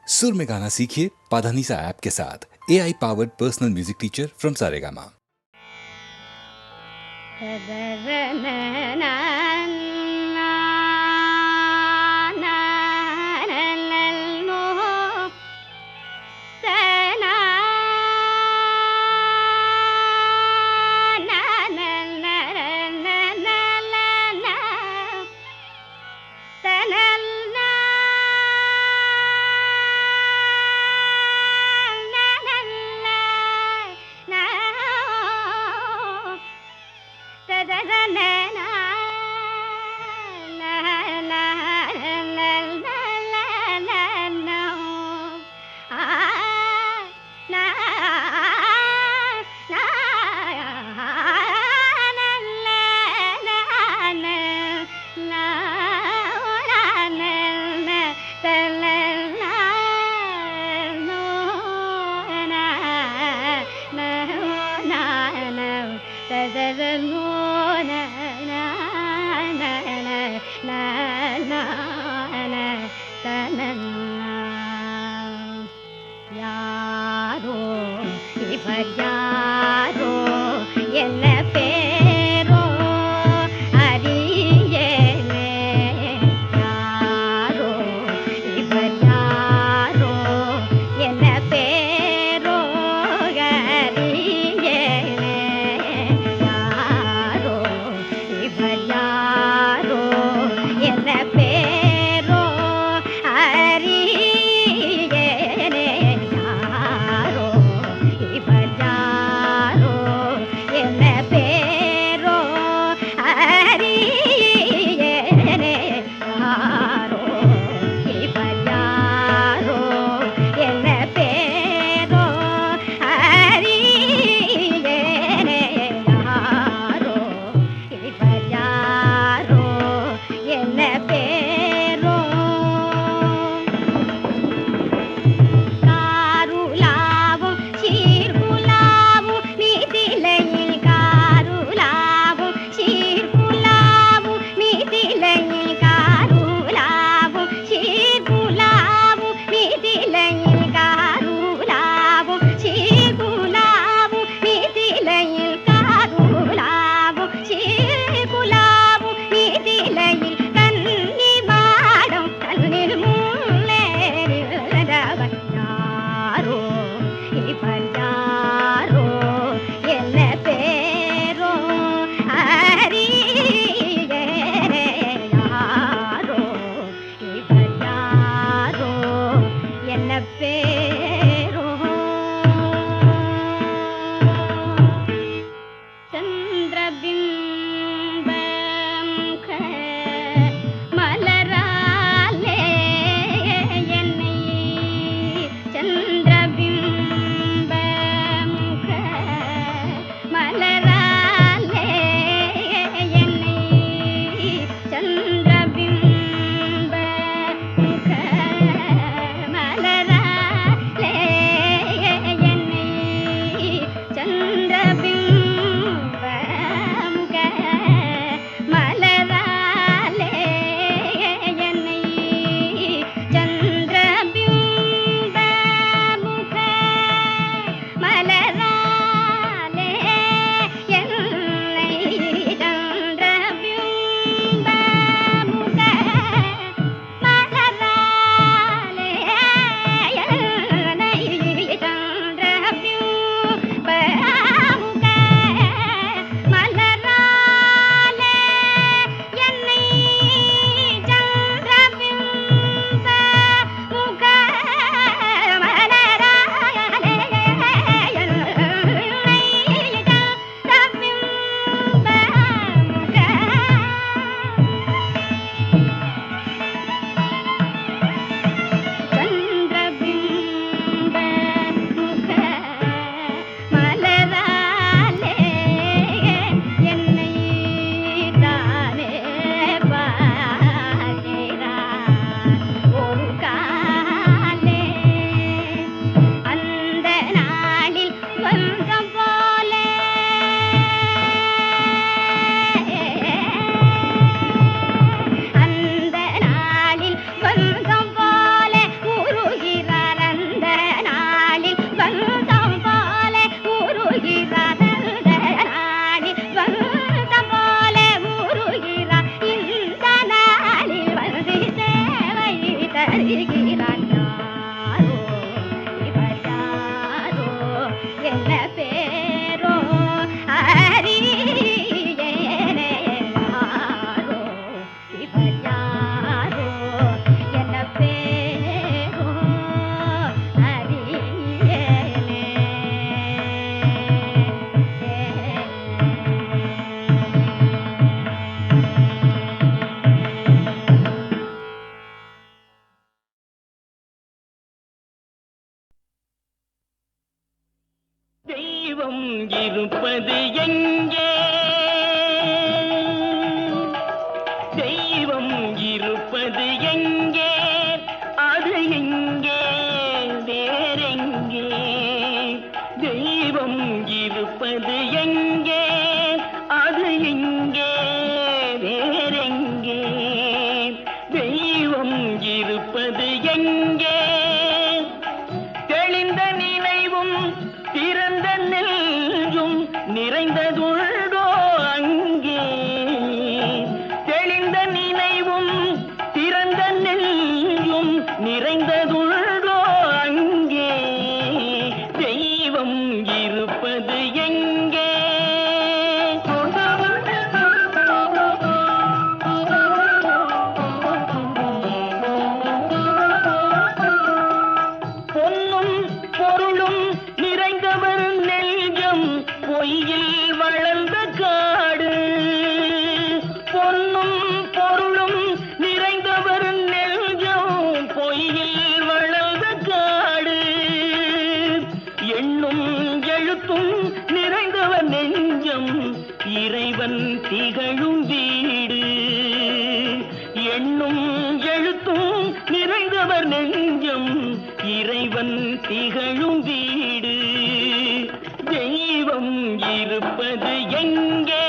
सुर में गाना सीखिए पाधानीसा ऐप के साथ। AI powered personal music teacher from Saregama. யாரோ இவர் யாரோ என்ன பேரோ அறியேனே யாரோ இவர் யாரோ என்ன பேரோ அறியேனே யாரோ இவர் யாரோ என்ன பேரோ அறியேனே யாரோ இவர் யாரோ என்ன பேரோ அறியேனே யாரோ இவர் யாரோ என்ன பேரோ அறியேனே யாரோ இவர் யாரோ என்ன பேரோ காருலாவும் சீர்குலாவும் மீதிலையில் காருலாவும் சீர்குலாவும் மீதிலையில் காருலாவும் சீர்குலாவும் மீதிலையில் காருலாவும் சீர்குலாவும் மீதிலையில் காருலாவும் சீர்குலாவும் மீதிலையில் கன்னி மாடம் கண்ணில் முன்னேறியவர் யாரோ இவர் யாரோ என்ன பேரோ அறியேனே யாரோ இவர் யாரோ என்ன பேரோ சந்திரபிம்பம் மலராலே என்னை சந்திரபிம்பம் மலராலே என்னை சந்திரபிம்பம் மலராலே தெய்வம் இருப்பது எங்கே? தெய்வம் இருப்பது எங்கே? அது எங்கே வேறெங்கே? தெய்வம் இருப்பது எங்கே? அது எங்கே வேறெங்கே? தெய்வம் இருப்பது எங்கே? தெளிந்த நினைவும் திறந்த நெஞ்சும் நிறைந்ததுள்ளோ அங்கே? தெளிந்த நினைவும் திறந்த நெஞ்சும் நிறைந்ததுள்ளோ அங்கே? தெய்வம் இருப்பது எங்கே? பொன்னும் பொருளும் நிறைந்தவர் நெஞ்சம் பொய்யில் வளர்ந்த காடு. பொன்னும் பொருளும் நிறைந்தவர் நெஞ்சம் பொய்யில் வளர்ந்த காடு. எண்ணும் எழுத்தும் நிறைந்தவர் நெஞ்சம் இறைவன் திகழும் வீடு. எண்ணும் எழுத்தும் நிறைந்தவர் நெஞ்சம் இறைவன் திகழும் வீடு. தெய்வம் இருப்பது எங்கே?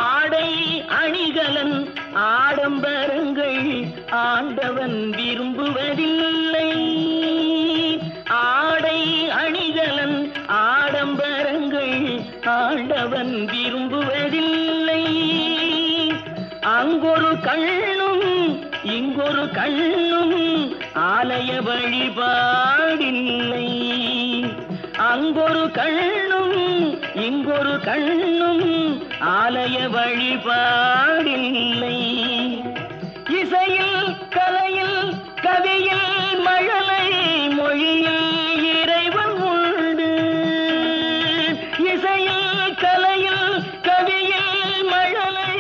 ஆடை அணிகலன் ஆடம்பரங்கள் ஆண்டவன் விரும்புவதில்லை. ஆடை அணிகலன் ஆடம்பரங்கள் ஆண்டவன் விரும்புவதில்லை. அங்கொரு கண்ணும் இங்கொரு கண்ணும் ஆலய வழிபாடில்லை. அங்கொரு கண்ணும் இங்கொரு கண்ணும் ஆலய வழிபாடில்லை. இசையில் கலையில் கவியில் மழலை மொழியில் இறைவன் உண்டு. இசையில் கலையில் கவியில் மழலை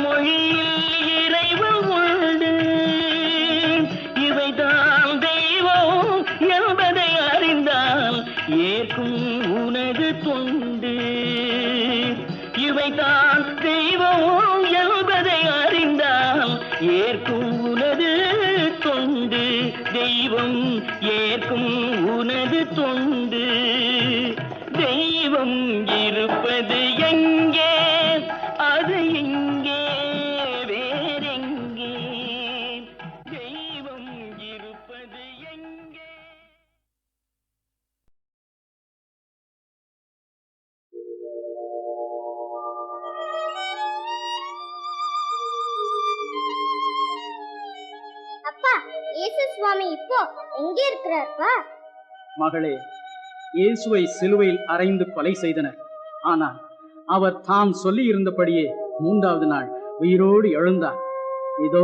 மொழியில் இறைவன் உண்டு. இவைதான் தெய்வம் என்பதை அறிந்தால் ஏற்கும் உனது தொண்டு. இவைதான் தெய்வம் என்பதை அறிந்தால் ஏற்கும் உனது தொண்டு. தெய்வம் ஏற்கும் உனது தொண்டு. தெய்வம் இருப்பது எங்கே? அது எங்கே வேறெங்கே? தெய்வம் இருப்பது எங்கே? அப்பா, இயேசு சுவாமி இப்போ எங்க இருக்கிறார்ப்பா? மகளே, இயேசுவை சிலுவையில் அறைந்து கொலை செய்தனர். ஆனால் அவர் தாம் சொல்லி இருந்தபடியே 3வது நாள் உயிரோடு எழுந்தார். இதோ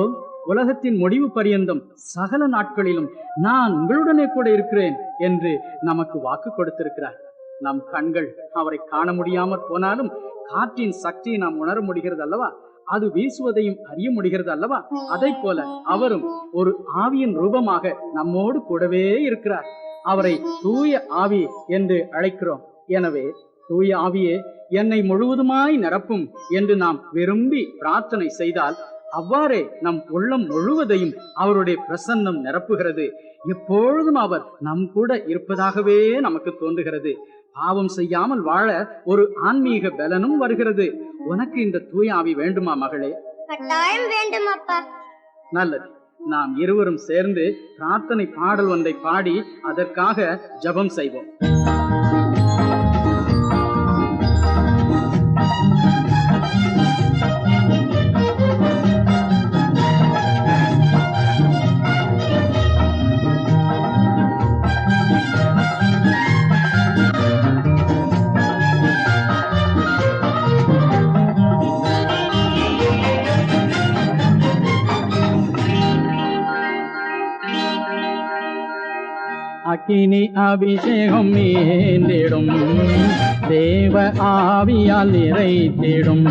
உலகத்தின் முடிவு பரியந்தம் சகல நாட்களிலும் நான் உங்களுடனே கூட இருக்கிறேன் என்று நமக்கு வாக்கு கொடுத்திருக்கிறார். நம் கண்கள் அவரை காண முடியாமற் போனாலும் காற்றின் சக்தியை நாம் உணர முடிகிறது அல்லவா? அது வீசுவதையும் அறிய முடிகிறது அல்லவா? அதை போல அவரும் ஒரு ஆவியின் ரூபமாக நம்மோடு கூடவே இருக்கிறார். அவரை தூய ஆவி என்று அழைக்கிறோம். எனவே தூய ஆவியே என்னை முழுவதுமாய் நிரப்பும் என்று நாம் விரும்பி பிரார்த்தனை செய்தால் அவ்வாறே நம் உள்ளம் முழுவதையும் அவருடைய பிரசன்னம் நிரப்புகிறது. எப்பொழுதும் அவர் நம் கூட இருப்பதாகவே நமக்கு தோன்றுகிறது. பாவம் செய்யாமல் வாழ ஒரு ஆன்மீக பலனும் வருகிறது. உனக்கு இந்த தூய ஆவி வேண்டுமா மகளே? கட்டாயம் வேண்டும் அப்பா. நல்லது. நாம் இருவரும் சேர்ந்து பிரார்த்தனை பாடல் ஒன்றை பாடி அதற்காக ஜெபம் செய்வோம். அக்கினி அபிஷேகம் மீந்திடும் தேவ ஆவியால் நிறைத்திடும்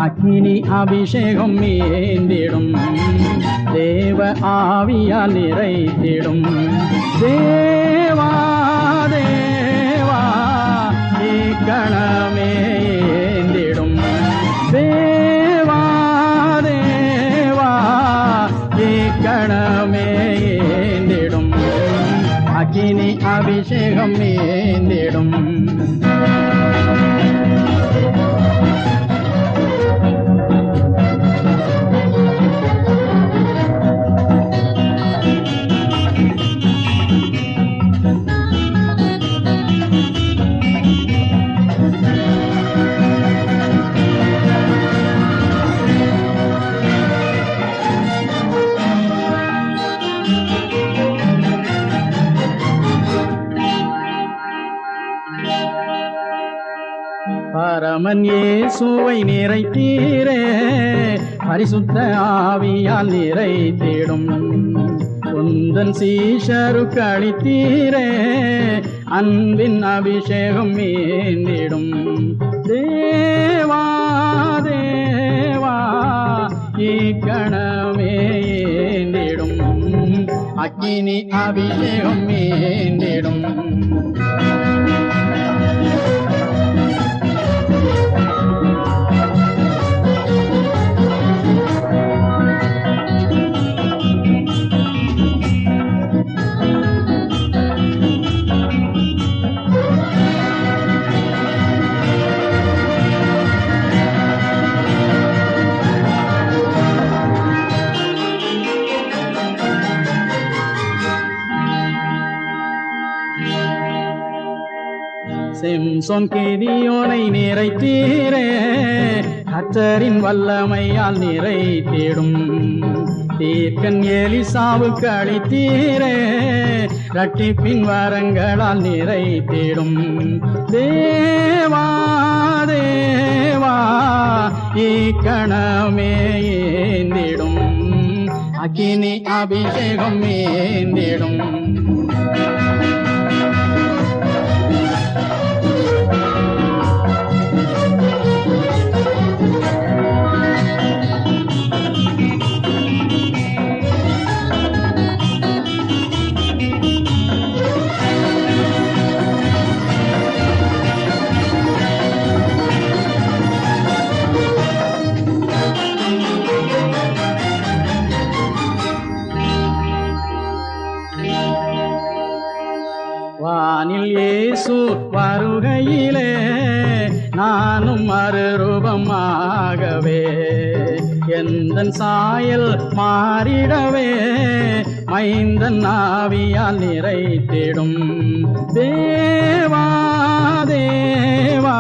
அக்கினி அபிஷேகம் மீந்திடும் தேவ ஆவியால் நிறைத்திடும் தேவா தேவா இக்கணமே ஏந்திடும் தேவா தேவா இக்கணமே ஏந்திடும் அக்கினி அபிஷேகம் ஏந்திடும் பரமன் இயேசுவை நிறைத்தீரே பரிசுத்த ஆவியால் நிறைத்திடும் உந்தன் சீஷருக்கு அளித்தீரே அன்பின் அபிஷேகம் மீந்திடும் தேவா தேவா இக்கணமே ஏந்திடும் அக்கினி அபிஷேகம் மீந்திடும் சிம்சோன் கிதியோனை நிறைத்தீரே கர்த்தரின் வல்லமையால் நிறைத்திடும் தீர்க்கன் எலிசாவுக்கு அளித்தீரே இரட்டிப்பின் வரங்களால் நிறைத்திடும் தேவா தேவா இக்கணமே ஏந்திடும் அக்கினி அபிஷேகம் ஏந்திடும் வானில் இயேசு வருகையிலே நானும் மறுரூபமாகவே எந்தன் சாயல் மாறிடவே மைந்தன் ஆவியால் நிறைத்திடும் தேவா தேவா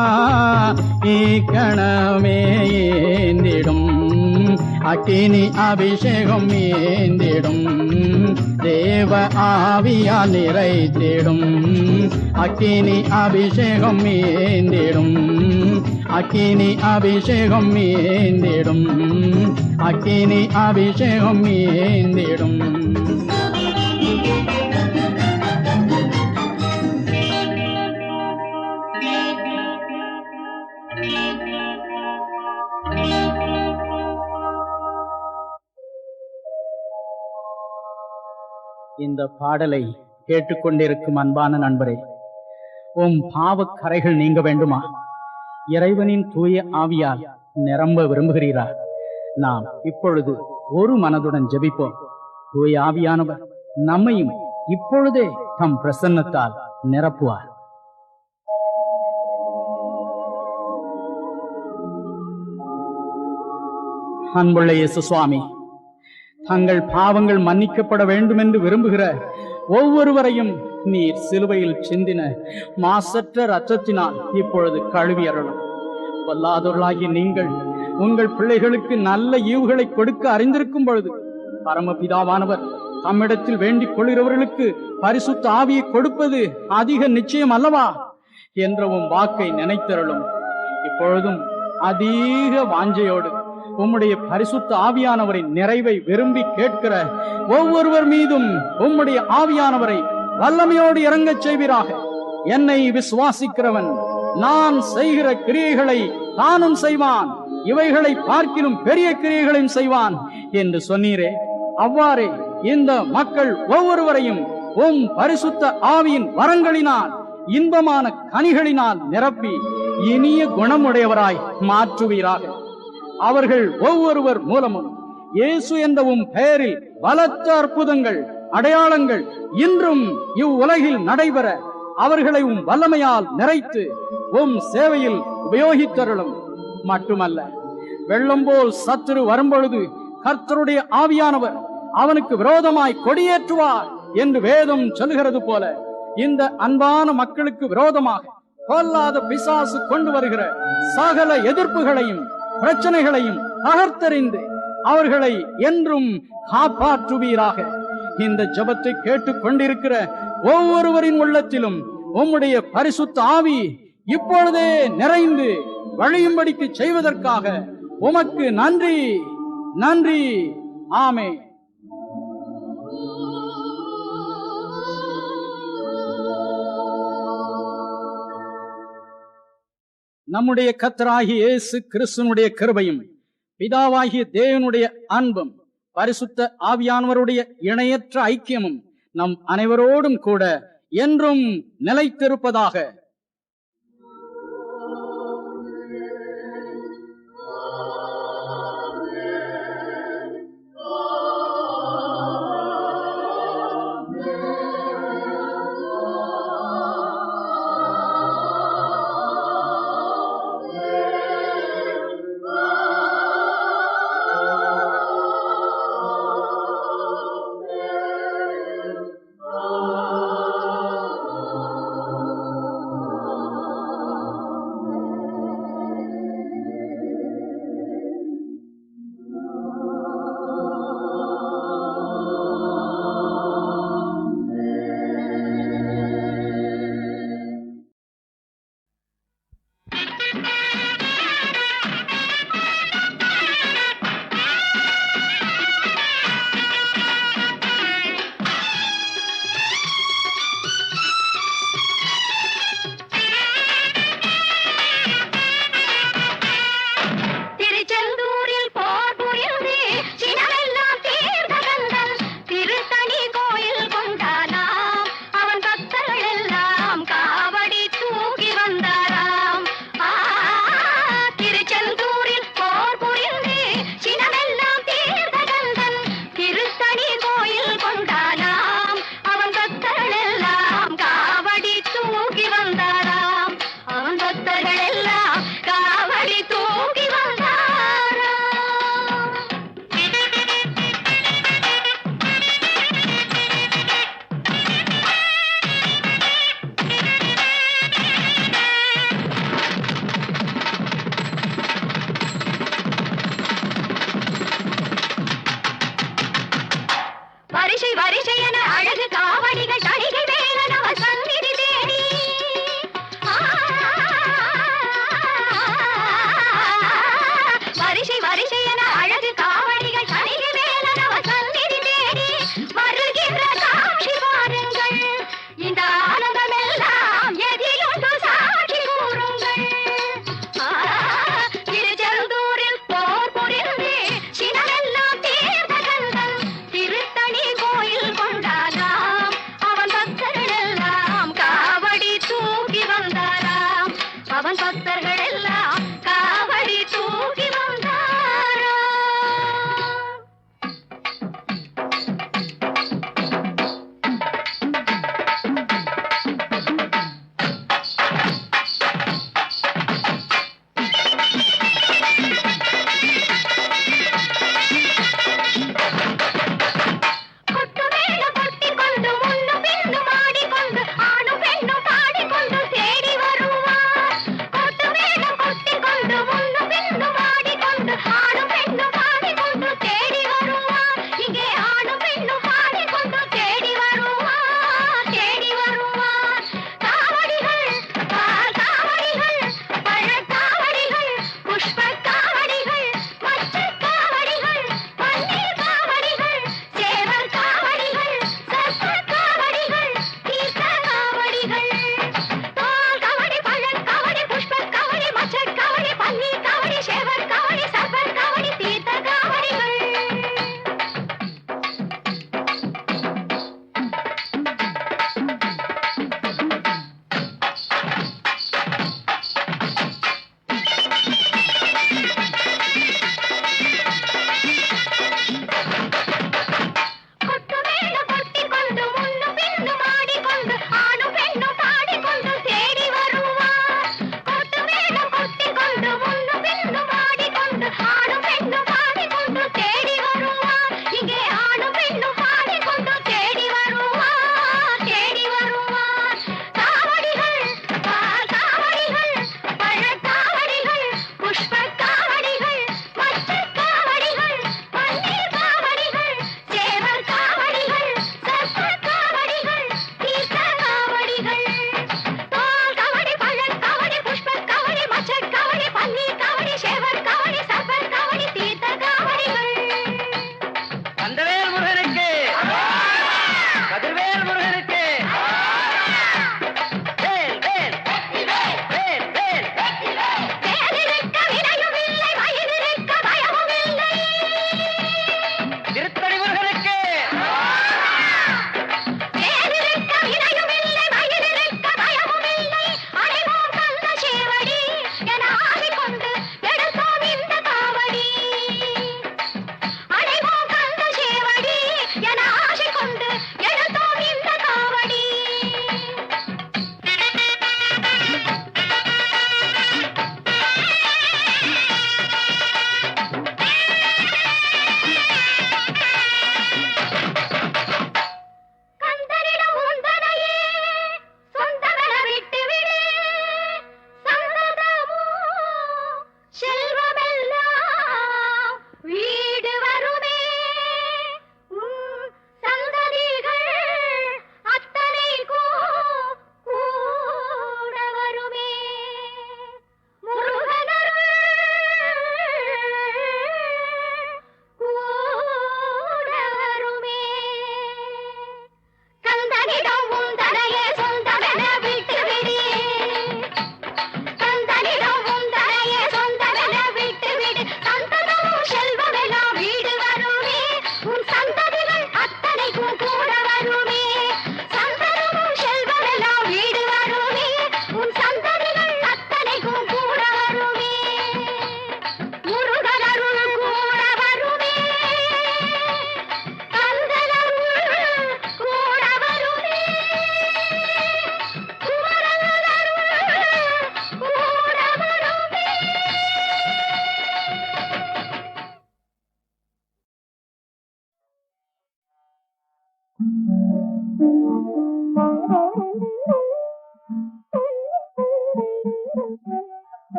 இக்கணமே ஏந்திடும் அக்கினி அபிஷேகம் ஏந்திடும் தேவ ஆவியால் நிறைத்திடும் அக்கினி அபிஷேகம் ஏந்திடும் அக்கினி அபிஷேகம் ஏந்திடும் அக்கினி அபிஷேகம் ஏந்திடும் இந்த பாடலை கேட்டுக்கொண்டிருக்கும் அன்பான நண்பரே, உம் பாவக் கரைகள் நீங்க வேண்டுமா? இறைவனின் தூய ஆவியால் நிரம்ப விரும்புகிறீரா? நாம் இப்பொழுது ஒரு மனதுடன் ஜெபிப்போம். தூய ஆவியானவர் நம்மையும் இப்பொழுதே தம் பிரசன்னத்தால் நிரப்புவார். அன்புள்ள இயேசு சுவாமி, தங்கள் பாவங்கள் மன்னிக்கப்பட வேண்டும் என்று விரும்புகிற ஒவ்வொருவரையும் நீர் சிலுவையில் சிந்தின மாசற்ற இரத்தத்தினால் இப்பொழுது கழுவி அருளும். வல்லாதவர்களாகிய நீங்கள் உங்கள் பிள்ளைகளுக்கு நல்ல ஈவுகளை கொடுக்க அறிந்திருக்கும் பொழுது பரமபிதாவானவர் தம்மிடத்தில் வேண்டிக் கொள்கிறவர்களுக்கு பரிசுத்த ஆவியை கொடுப்பது அதிக நிச்சயம் அல்லவா என்ற உம் வாக்கை நினைத்தருளும். இப்பொழுதும் அதிக வாஞ்சையோடு உம்முடைய பரிசுத்த ஆவியானவரின் நிறைவை விரும்பி கேட்கிற ஒவ்வொருவர் மீதும் உம்முடைய ஆவியானவரை வல்லமையோடு இறங்கச் செய்வீராக. என்னை விசுவாசிக்கிறவன் நான் செய்கிற கிரியைகளை தானும் செய்வான், இவைகளை பார்க்கிலும் பெரிய கிரியைகளையும் செய்வான் என்று சொன்னீரே, அவ்வாறே இந்த மக்கள் ஒவ்வொருவரையும் உம் பரிசுத்த ஆவியின் வரங்களினால் இன்பமான கனிகளினால் நிரப்பி இனிய குணமுடையவராய் மாற்றுவீராக. அவர்கள் ஒவ்வொருவர் மூலமும் இயேசு என்ற உம் பெயரில் பலத்த அற்புதங்கள் அடையாளங்கள் இன்றும் இவ்வுலகில் நடைபெற அவர்களை உம் வல்லமையால் நிறைத்து உம் சேவையில் உபயோகித்தருளும். மட்டுமல்ல, வெள்ளம் போல் சத்துரு வரும்பொழுது கர்த்தருடைய ஆவியானவர் அவனுக்கு விரோதமாய் கொடியேற்றுவார் என்று வேதம் சொல்கிறது போல, இந்த அன்பான மக்களுக்கு விரோதமாக பொல்லாத பிசாசு கொண்டு வருகிற சகல எதிர்ப்புகளையும் பிரச்சனைகளையும் தகர்த்தெறிந்து அவர்களை என்றும் காப்பாற்றுவீராக. இந்த ஜெபத்தை கேட்டுக் கொண்டிருக்கிற ஒவ்வொருவரின் உள்ளத்திலும் உம்முடைய பரிசுத்த ஆவி இப்பொழுதே நிறைந்து வழியும்படிக்கு செய்வதற்காக உமக்கு நன்றி, நன்றி. ஆமென். நம்முடைய கர்த்தராகிய இயேசு கிறிஸ்துவினுடைய கிருபையும் பிதாவாகிய தேவனுடைய அன்பும் பரிசுத்த ஆவியானவருடைய இணையற்ற ஐக்கியமும் நம் அனைவரோடும் கூட என்றும் நிலைத்திருப்பதாக.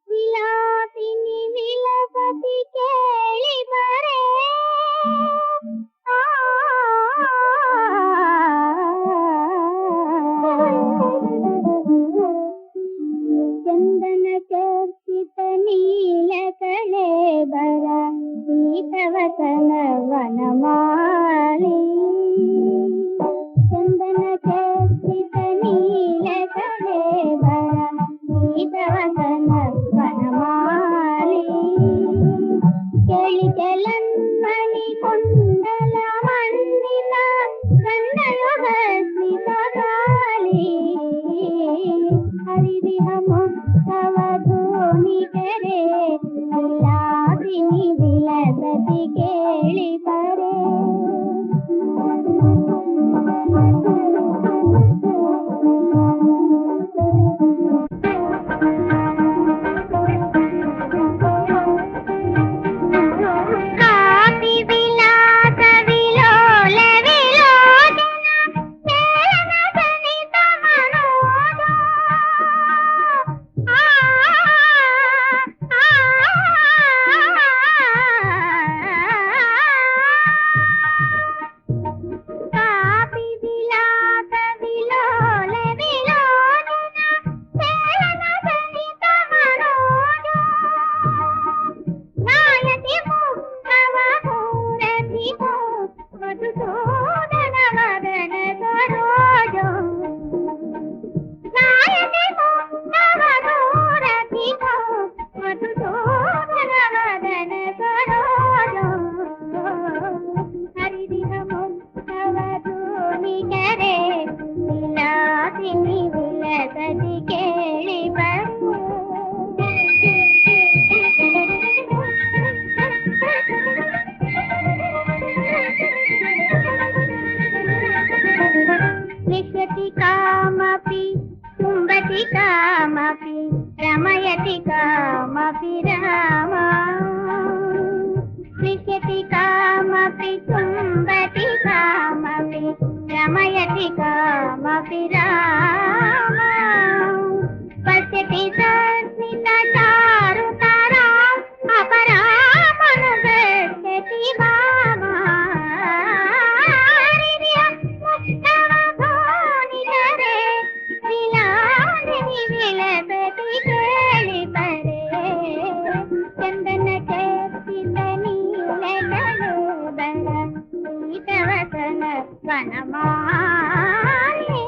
ವಿಲಾಸಿನಿ ವಿಲಸತಿ ಕೇಳಿ ಬರೆ ಚಂದನ ಚರ್ಚಿತ ನೀಲ ಕಳೆ ಬರ ಸೀತವಸನ ವನಮಾಲಿ ಚಂದನ ಚರ್ಚಿತ ನೀಲ ಕಳೆ ಬರ ಸೀತವಸನ ವನಮಾಲಿ ಕೇಳಿ ಚಲನ್ಮಣಿ ಕುಂಡಲ ಮಂಡಿತ ಕನ್ನಯುಗ ಸ್ಮಿತಗಾಲಿ ಹರಿದಿಹ ಮುಕ್ತವ ಧೋನಿ ಕೆರೆ ವಿಲಾಸಿನಿ ವಿಲಸತಿ ಕೇಳಿ ಬರೆ ಕಾಪಿ ವಿಲಾಸ ವಿಲೋಲ ವಿಲೋಚನ ಮೇಲನ ಸನಿತ ಮನೋಜ ಕಾಪಿ ವಿಲಾಸ ವಿಲೋಲ ವಿಲೋಚನ ಮೇಲನ ಸನಿತ ಮನೋಜ ನಾಯತಿ ಮುಕ್ತವ ಮೂರತಿ ಮಧುಸೂದನ ಮದನ ಸರೋಜ ನಾಯತಿ ಮುಕ್ತವ ಮೂರತಿ ಮಧುಸೂದನ ಮದನ ಸರೋಜ ಹರಿದಿಹ ಮುಕ್ತವ ಧೋನಿ ಕೆರೆ ವಿಲಾಸಿನಿ ವಿಲಸತಿ ಕೇಳಿ लिखति कामपि कुम्भति कामपि रमयति कामपि राम लिखति कामपि कुम्भति कामपि रमयति कामपि राम पश्यति सस्मिता चारुतारा अपरामनुगच्छति वामा ಮುಕ್ತವ ಧೋನಿ ಕರೆ ವಿಲಾಸಿನಿ ವಿಲಸತಿ ಕೇಳಿ ಬರೆ ಚಂದನ ಚರ್ಚಿತ ನೀಲ ಕಳೆ ಬರ ಸೀತವಸನ ವನಮಾಲಿ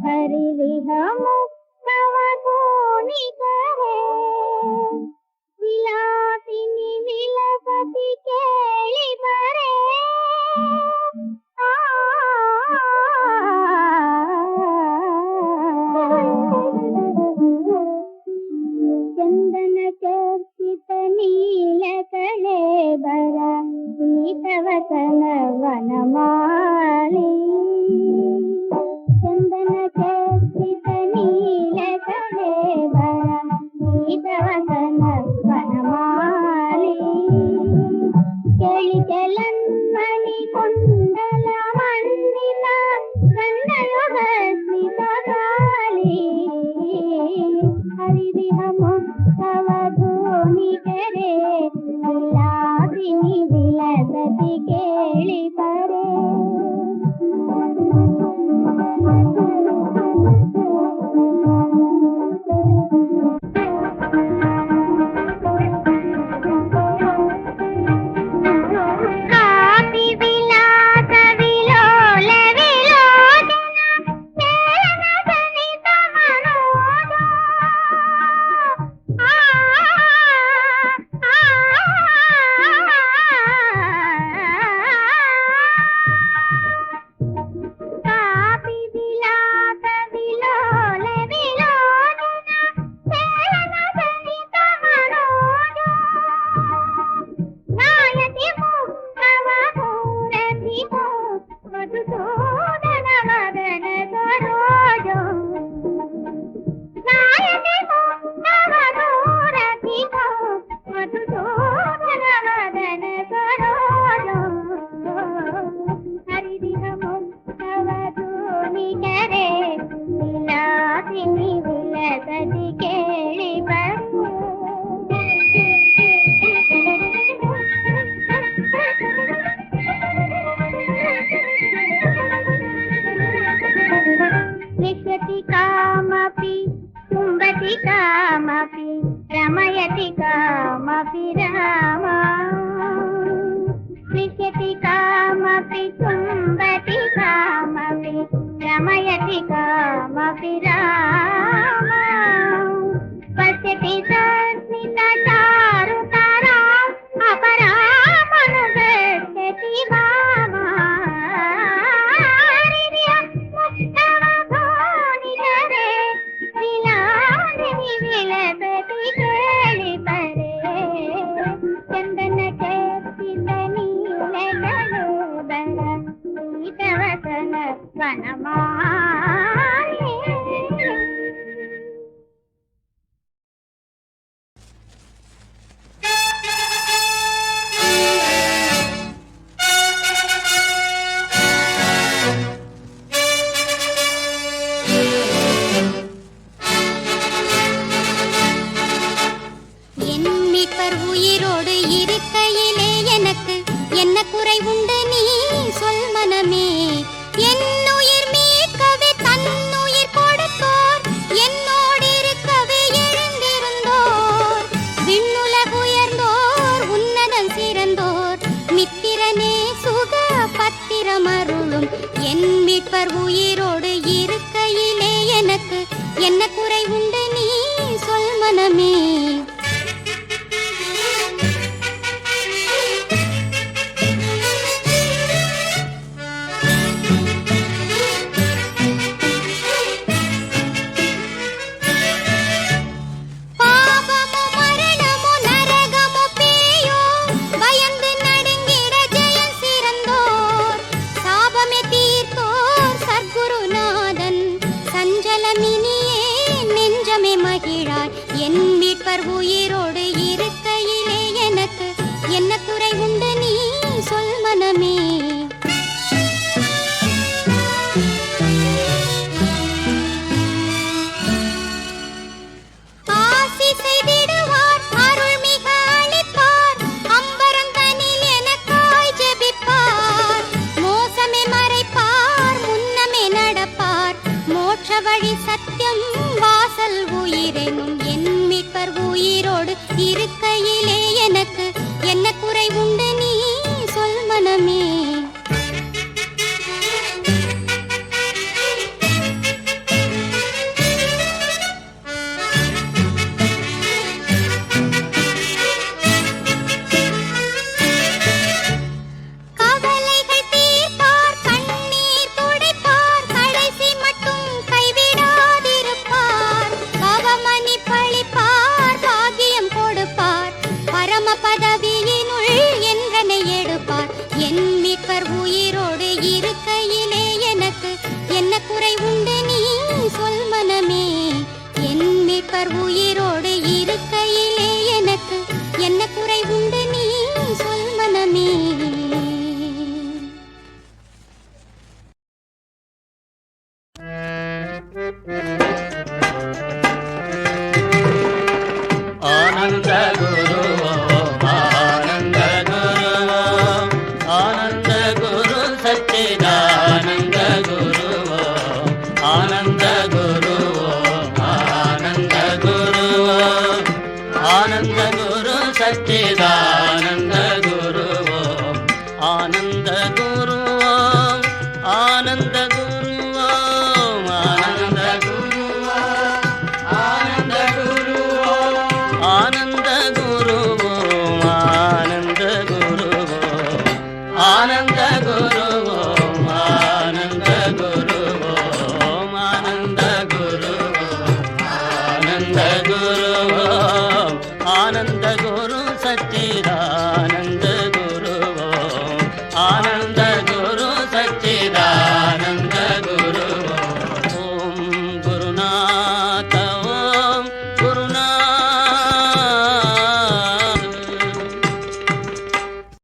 ಹರಿದಿಹ ಮುಕ್ತವ ಧೋನಿ ಕರೆ ವಿಲಾಸಿನಿ ವಿಲಸತಿ ಕೇಳಿ ಬರೆ ಚಂದನ ಚರ್ಚಿತ ನೀಲ ಕಳೆ ಬರ ಸೀತವಸನ ವನಮಾಲಿ ಚಂದನ ಚರ್ಚಿತ ನೀಲ ಕಳೆ ಬರ ಸೀತವಸನ ವನಮಾಲಿ ಕೇಳಿ ಚಲನ್ಮಣಿ ಕುಂಡಲ ಮಂಡಿತ ಕನ್ನಯುಗ ಸ್ಮಿತಗಾಲಿ ಹರಿದಿಹ ಮುಕ್ತವ ಧೋನಿ ಕೆರೆ ವಿಲಾಸಿನಿ ವಿಲಸತಿ ಕೇಳಿ ಬರೆ ಕಾಪಿ ವಿಲಾಸ ವಿಲೋಲ ವಿಲೋಚನ ಮೇಲನ ಸನಿತ ಮನೋಜ மீட்பர் உயிரோடு இருக்கையிலே எனக்கு என்ன குறை உண்டு நீ சொல் மனமே.